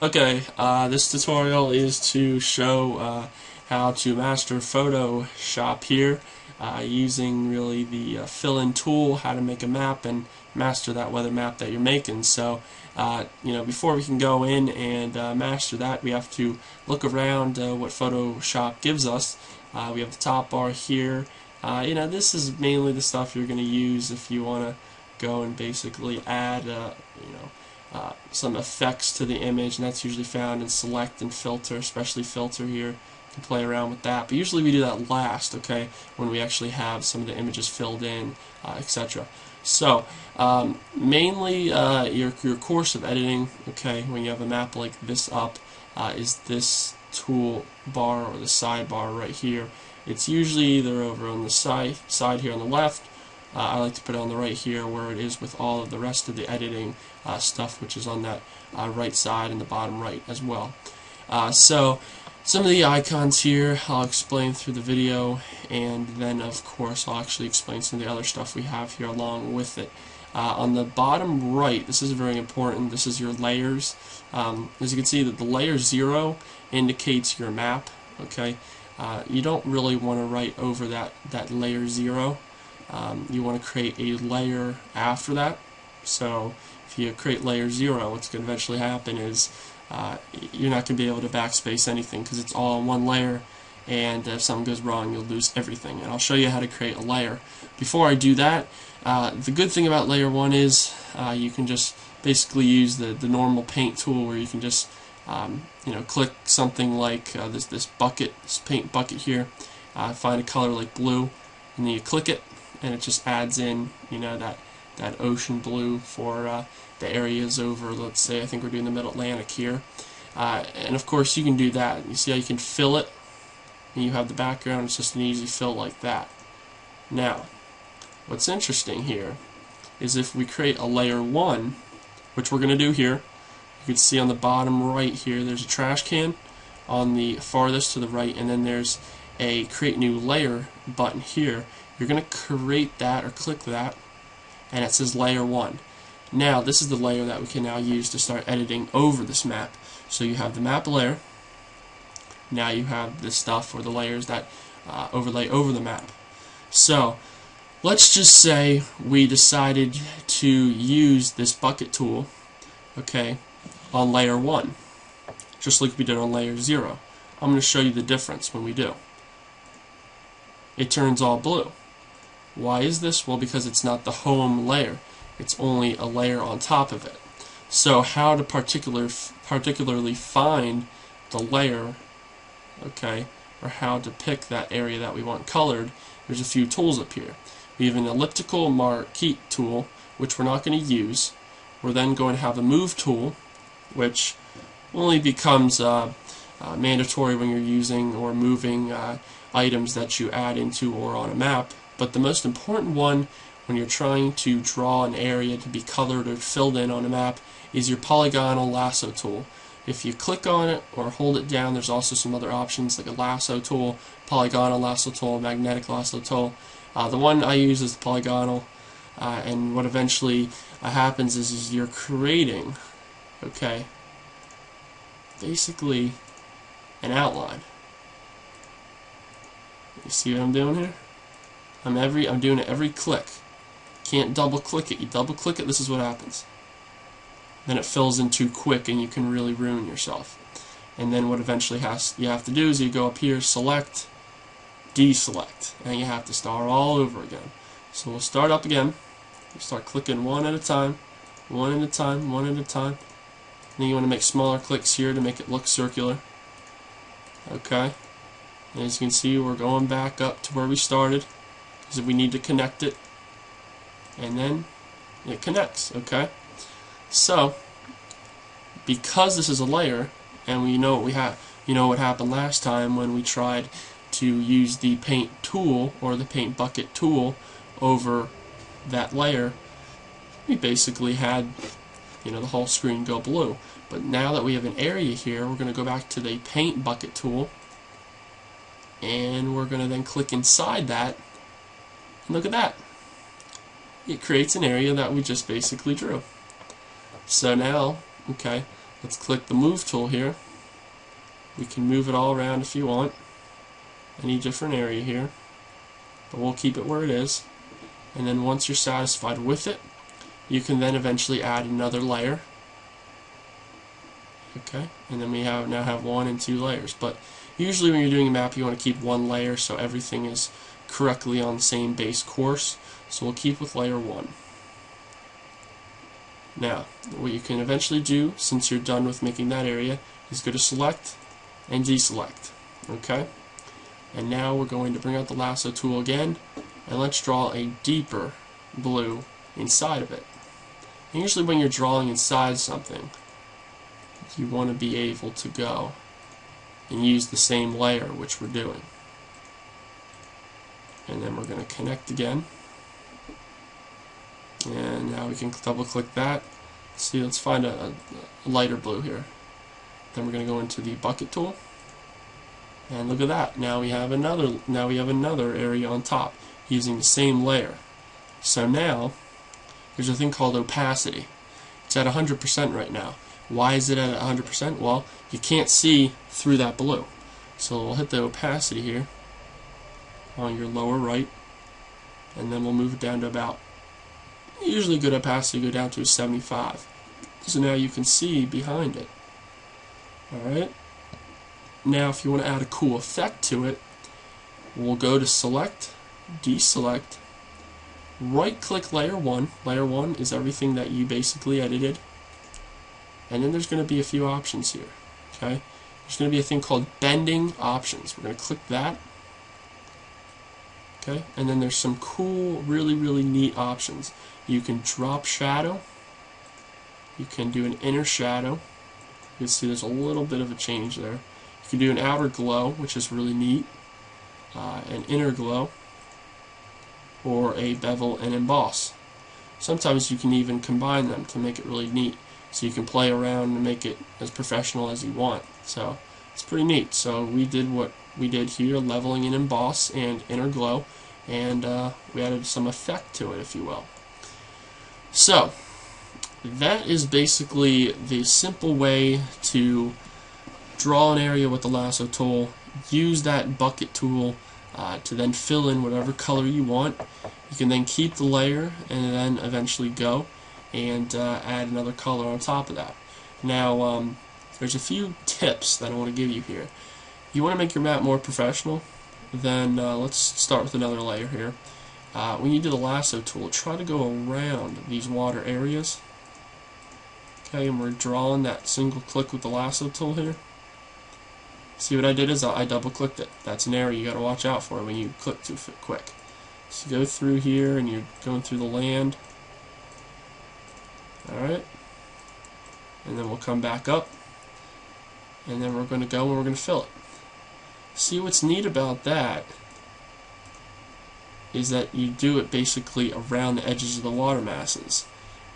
Okay, this tutorial is to show how to master Photoshop here using really the fill-in tool, how to make a map and master that weather map that you're making. So, before we can go in and master that, we have to look around what Photoshop gives us. We have the top bar here. This is mainly the stuff you're going to use if you want to go and basically add, some effects to the image, and that's usually found in select and filter, especially filter here. You can play around with that, but usually we do that last, okay, when we actually have some of the images filled in, etc. So, mainly your course of editing, okay, when you have a map like this up, is this tool bar or the sidebar right here. It's usually either over on the side here on the left. I like to put it on the right here where it is with all of the rest of the editing stuff, which is on that right side and the bottom right as well. So some of the icons here I'll explain through the video, and then of course I'll actually explain some of the other stuff we have here along with it. On the bottom right, this is very important, this is your layers. As you can see, that the layer 0 indicates your map. Okay, you don't really want to write over that layer 0. You want to create a layer after that. So if you create layer 0, what's going to eventually happen is you're not going to be able to backspace anything because it's all in one layer, and if something goes wrong you'll lose everything. And I'll show you how to create a layer. Before I do that, the good thing about layer 1 is you can just basically use the normal paint tool, where you can just click something like this bucket, this paint bucket here, find a color like blue, and then you click it, and it just adds in, that ocean blue for the areas over, let's say, I think we're doing the Middle Atlantic here. And of course you can do that. You see how you can fill it, and you have the background. It's just an easy fill like that. Now, what's interesting here is if we create a layer 1, which we're going to do here, you can see on the bottom right here, there's a trash can on the farthest to the right, and then there's a create new layer button here. You're going to create that or click that, and it says layer 1. Now this is the layer that we can now use to start editing over this map. So you have the map layer. Now you have the stuff or the layers that overlay over the map. So let's just say we decided to use this bucket tool, okay, on layer 1, just like we did on layer 0. I'm going to show you the difference when we do. It turns all blue. Why is this? Well, because it's not the home layer. It's only a layer on top of it. So how to particularly find the layer, okay, or how to pick that area that we want colored, there's a few tools up here. We have an elliptical marquee tool, which we're not going to use. We're then going to have a move tool, which only becomes mandatory when you're using or moving items that you add into or on a map. But the most important one when you're trying to draw an area to be colored or filled in on a map is your polygonal lasso tool. If you click on it or hold it down, there's also some other options like a lasso tool, polygonal lasso tool, magnetic lasso tool. The one I use is the polygonal, and what eventually happens is you're creating, okay, basically an outline. You see what I'm doing here? I'm doing it every click. Can't double click it. You double click it, this is what happens. Then it fills in too quick and you can really ruin yourself. And then what eventually you have to do is you go up here, select, deselect, and you have to start all over again. So we'll start up again. You start clicking one at a time, one at a time, one at a time. Then you want to make smaller clicks here to make it look circular. Okay. And as you can see, we're going back up to where we started, because we need to connect it, and then it connects. Okay, so because this is a layer, and we know what we have, what happened last time when we tried to use the paint tool or the paint bucket tool over that layer, we basically had the whole screen go blue. But now that we have an area here, we're going to go back to the paint bucket tool, and we're going to then click inside that, and look at that. It creates an area that we just basically drew. So now, okay, Let's click the move tool here. We can move it all around if you want, any different area here, but we'll keep it where it is. And then once you're satisfied with it, you can then eventually add another layer. Okay, and then we now have 1 and 2 layers. But usually when you're doing a map, you want to keep 1 layer so everything is correctly on the same base course. So we'll keep with layer 1. Now, what you can eventually do, since you're done with making that area, is go to select and deselect. Okay? And now we're going to bring out the lasso tool again, and let's draw a deeper blue inside of it. And usually when you're drawing inside something, you want to be able to go and use the same layer, which we're doing. And then we're going to connect again. And now we can double click that. See, let's find a lighter blue here. Then we're going to go into the bucket tool. And look at that. Now we have another area on top using the same layer. So now there's a thing called opacity. It's at 100% right now. Why is it at 100%? Well, you can't see through that blue. So we'll hit the opacity here on your lower right, and then we'll move it down to about, usually good opacity go down to 75. So now you can see behind it. Alright. Now if you want to add a cool effect to it, we'll go to select, deselect, right click layer 1. Layer 1 is everything that you basically edited. And then there's going to be a few options here. Okay? There's going to be a thing called bending options. We're going to click that. Okay? And then there's some cool, really neat options. You can drop shadow. You can do an inner shadow. You can see there's a little bit of a change there. You can do an outer glow, which is really neat. An inner glow. Or a bevel and emboss. Sometimes you can even combine them to make it really neat. So you can play around and make it as professional as you want. So it's pretty neat. So we did what we did here, leveling in emboss and inner glow, and we added some effect to it, if you will. So that is basically the simple way to draw an area with the lasso tool, use that bucket tool to then fill in whatever color you want. You can then keep the layer and then eventually go and add another color on top of that. Now, there's a few tips that I want to give you here. You want to make your map more professional, then let's start with another layer here. When you do the lasso tool, try to go around these water areas. Okay, and we're drawing that single click with the lasso tool here. See what I did is I double clicked it. That's an area you got to watch out for when you click too quick. So you go through here and you're going through the land. Alright, and then we'll come back up, and then we're going to go and we're going to fill it. See, what's neat about that is that you do it basically around the edges of the water masses.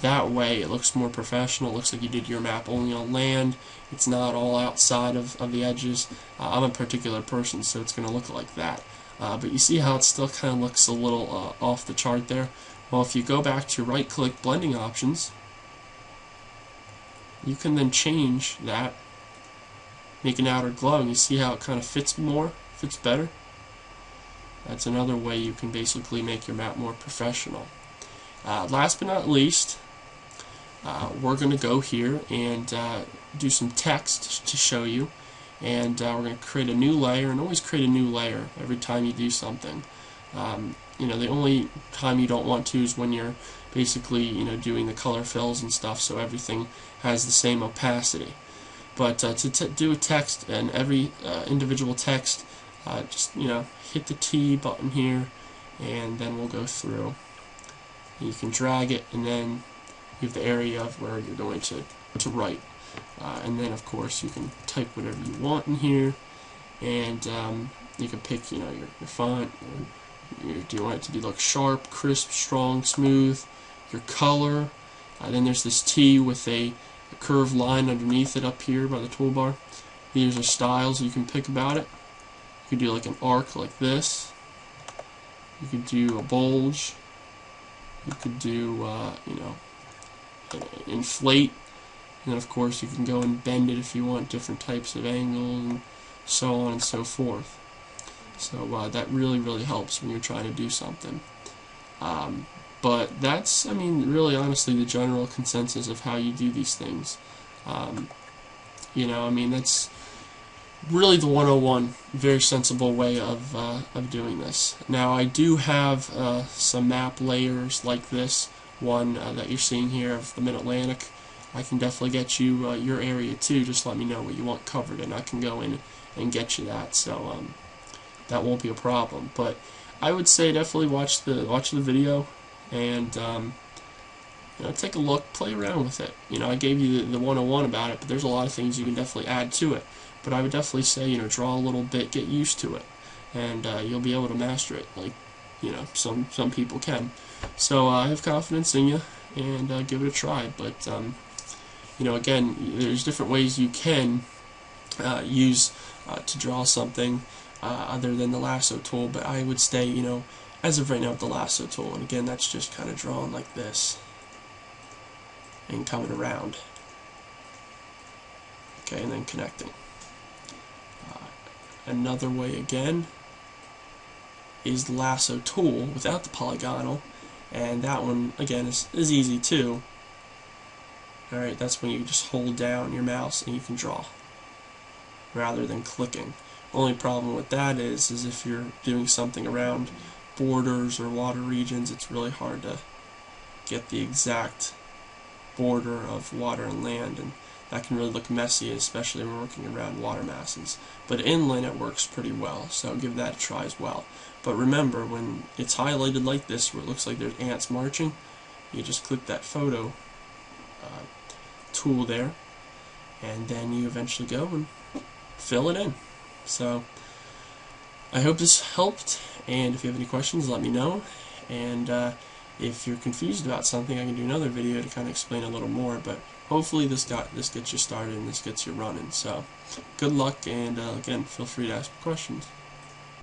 That way it looks more professional. It looks like you did your map only on land. It's not all outside of the edges. I'm a particular person, so it's going to look like that. But you see how it still kind of looks a little off the chart there? Well, if you go back to right-click blending options, you can then change that, make an outer glow, and you see how it kind of fits better? That's another way you can basically make your map more professional. Last but not least, we're going to go here and do some text to show you, and we're going to create a new layer, and always create a new layer every time you do something. You know, the only time you don't want to is when you're basically, you know, doing the color fills and stuff, so everything has the same opacity. But to do a text, and every individual text, just, you know, hit the T button here, and then we'll go through. You can drag it, and then you have the area of where you're going to write. And then, of course, you can type whatever you want in here, and you can pick, you know, your font. Do you want it to be look sharp, crisp, strong, smooth? Your color. Then there's this T with a curved line underneath it up here by the toolbar. These are styles you can pick about it. You could do like an arc like this. You could do a bulge. You could do, you know, inflate. And then of course you can go and bend it if you want different types of angles and so on and so forth. So that really helps when you're trying to do something. But that's, I mean, really honestly the general consensus of how you do these things. You know, I mean, that's really the 101, very sensible way of doing this. Now I do have some map layers like this one that you're seeing here of the Mid-Atlantic. I can definitely get you your area too. Just let me know what you want covered and I can go in and get you that. So that won't be a problem. But I would say definitely watch the video and you know, take a look, play around with it. You know, I gave you the 101 about it, but there's a lot of things you can definitely add to it. But I would definitely say, you know, draw a little bit, get used to it, and you'll be able to master it, like, you know, some people can. So I have confidence in you, and give it a try. But you know, again, there's different ways you can use to draw something other than the lasso tool. But I would stay, you know, as of right now, with the lasso tool. And again, that's just kind of drawing like this and coming around. Okay, and then connecting. Another way again is the lasso tool without the polygonal, and that one again is easy too. Alright, that's when you just hold down your mouse and you can draw rather than clicking. Only problem with that is if you're doing something around borders or water regions, it's really hard to get the exact border of water and land, and that can really look messy, especially when we're working around water masses. But inland it works pretty well, so give that a try as well. But remember, when it's highlighted like this, where it looks like there's ants marching, you just click that photo tool there, and then you eventually go and fill it in. So I hope this helped, and if you have any questions, let me know. And if you're confused about something, I can do another video to kind of explain a little more, but hopefully this gets you started and this gets you running. So good luck, and again, feel free to ask questions.